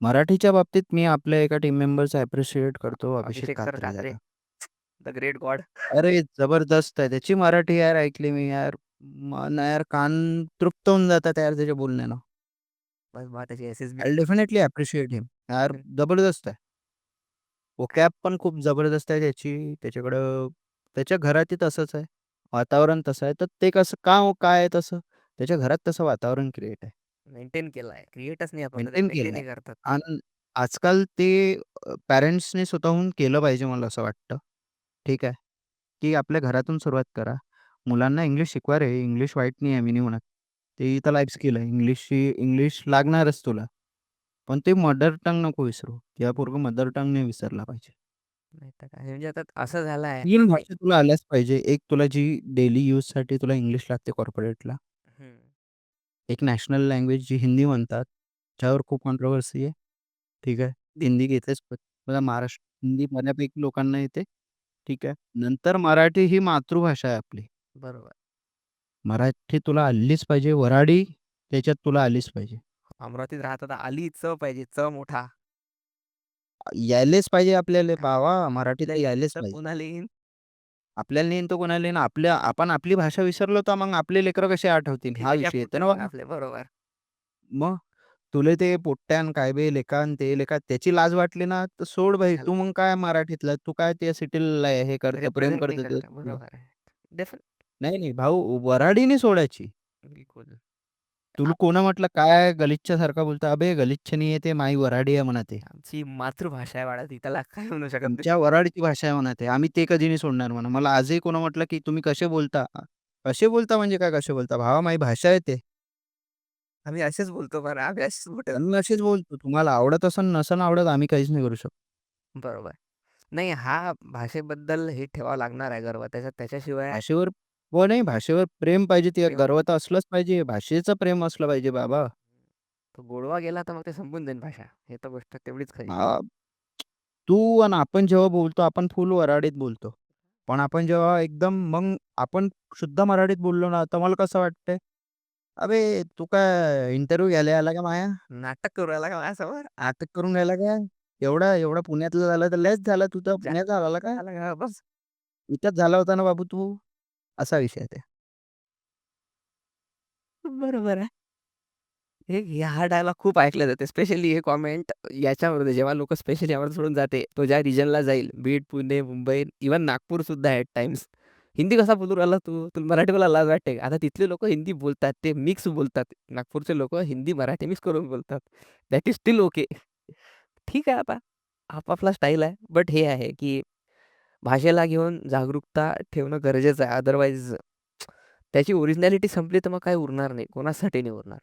मराठीच्या बाबतीत मी आपल्या एका टीम मेंबरचा ॲप्रिशिएट करतो, अभिषेक अभिषेक सर कात्रे कात्रे, दादा. The great God. अरे जबरदस्त आहे. त्याची मराठी यार ऐकली मी यार, ना यार कान तृप्त होऊन जातात यार त्याच्या बोलण्यानं. बस बा त्याची एस-एस-बी. आय डेफिनेटली ॲप्रिशिएट हिम. यार जबरदस्त आहे. व्होकॅब पण खूप जबरदस्त आहे त्याची. त्याच्याकडं त्याच्या घरातही तसंच आहे. वातावरण तसं आहे. तर ते कसं का हो काय आहे तसं? त्याच्या घरात तसं वातावरण क्रिएट आहे. मेंटेन केलाय. क्रिएटच नाही आपण म्हणत, मेंटेन केलंय. मेंटेनही करतात. आणि आजकाल ते पॅरेंट्सने स्वतःहून केलं पाहिजे मला असं वाटतं. ठीक आहे, की आपल्या घरातून सुरुवात करा. मुलांना इंग्लिश शिकवा रे, इंग्लिश वाईट नाही आहे मी नाही म्हणत. ते तर लाईफ स्किल आहे. इंग्लिश लागणारच तुला. पण ते मदर टंग नको विसरू. किंवा पोरगं मदर टंग नाही विसरला पाहिजे. नाहीतर काय म्हणजे आता असं झालं आहे. 3 भाषा तुला आल्याच पाहिजे. एक तुला जी डेली यूजसाठी तुला इंग्लिश लागते कॉर्पोरेटला. एक नॅशनल लँग्वेज जी हिंदी म्हणतात. त्याच्यावर खूप कॉन्ट्रोव्हर्सी आहे. ठीक आहे. हिंदी घेतेच बघा महाराष्ट्र हिंदी बऱ्यापैकी लोकांना येते. ठीक आहे. नंतर मराठी ही मातृभाषा आहे आपली. बरोबर. मराठी तुला आलीच पाहिजे. वऱ्हाडी त्याच्यात तुला आलीच पाहिजे. अमरावतीत राहतात आली च पाहिजे, च मोठा. यायलाच पाहिजे आपल्याला आ- बाबा मराठी तर आपल्याला येईन यायलाच तर पाहिजे. कोणाला येईन. आपल्याला नाही तर कोणाला नाही. आपण आपली भाषा विसरलो तर मग आपले लेकरं कसे आठवतील? ते हा कशा विषय येतो पुढचे ना मग बघा. आपले बरोबर. मग तुले ते पोट्ट्यान काय बे लेकान ते लेका त्याची लाज वाटली ना, तर सोड भाई. झालं. तू मग काय मराठीतला, तू काय त्या सिटीला हे करतं, प्रेम रिप्रेझेंट नाही करतं करत आहे. तिथलं. बरोबर आहे. डेफिनेट. नाही, नाही भाऊ वऱ्हाडी नाही सोडायची. बिलकुल. तुला कोणा म्हटलं काय गलिच्छसारखा बोलतो? अबे गलिच्छ नाही आहे ते, माई वऱ्हाडी आहे म्हणा ते. आमची मातृभाषा आहे बाळा ती, त्याला काय म्हणू शकत नाही. आमच्या वऱ्हाडची भाषा आहे म्हणा ते. आम्ही ते कधी नाही सोडणार म्हणा. मला आजही कोणी म्हटलं, की तुम्ही कसे बोलता? कसे बोलता म्हणजे काय कसे बोलता? भावा माझी भाषा आहे ते. आम्ही असेच बोलतो बरं, आम्ही असेच मोठे झालो. आम्ही असेच बोलतो. तुम्हाला आवडत असेल, नसेल आवडत आम्ही काहीच नाही करू शकत. बरोबर. नाही हा भाषेबद्दल हे ठेवावं लागणार आहे गर्व. त्याच्याशिवाय भाषेवर हो नाही, भाषेवर प्रेम पाहिजे. ते प्रेम गर्व तर असलंच पाहिजे. भाषेचं प्रेम असलं पाहिजे बाबा. तो गोडवा गेला तर मग ते संपून जाईल भाषा. हे तर गोष्ट तेवढीच खरी. हां, तू आणि आपण जेव्हा बोलतो, आपण फुल वऱ्हाडीत बोलतो. पण आपण जेव्हा एकदम मग आपण शुद्ध मराठीत बोललो ना, तर मला कसं वाटतंय, "अबे, तू काय इंटरव्ह्यू घ्यायला आला का माझ्या? नाटक करू राहिला का माझ्यासमोर? अटक करून राहिला का? एवढा एवढा पुण्यातला झाला तर लयच झाला. तू तर जा पुण्याचा झाला का? झालं का बस. इथंच झाला होता ना बाबू तू." असा विषय आहे ते. बरोबर आहे. हा डायलॉग खूप ऐकले जाते. स्पेशली हे कॉमेंट याच्यावर जेव्हा लोकं स्पेशली यावर सोडून जाते. तो ज्या रिजनला जाईल बीड, पुणे, मुंबई, इव्हन नागपूर सुद्धा ॲट टाईम्स. हिंदी कसा बोलू राहिला तू? तुला मराठी बोलायला लाज वाटते का? आता तिथले लोकं हिंदी बोलतात. ते मिक्स बोलतात. नागपूरचे लोकं हिंदी, मराठी मिक्स करून बोलतात. That is still okay. ठीक आहे आता. आपापला स्टाईल आहे. बट हे आहे, की भाषेला घेऊन जागरूकता ठेवणं गरजेचं आहे. अदरवाईज त्याची ओरिजिनॅलिटी संपली तर मग काही उरणार नाही. कोणासाठी नाही उरणार.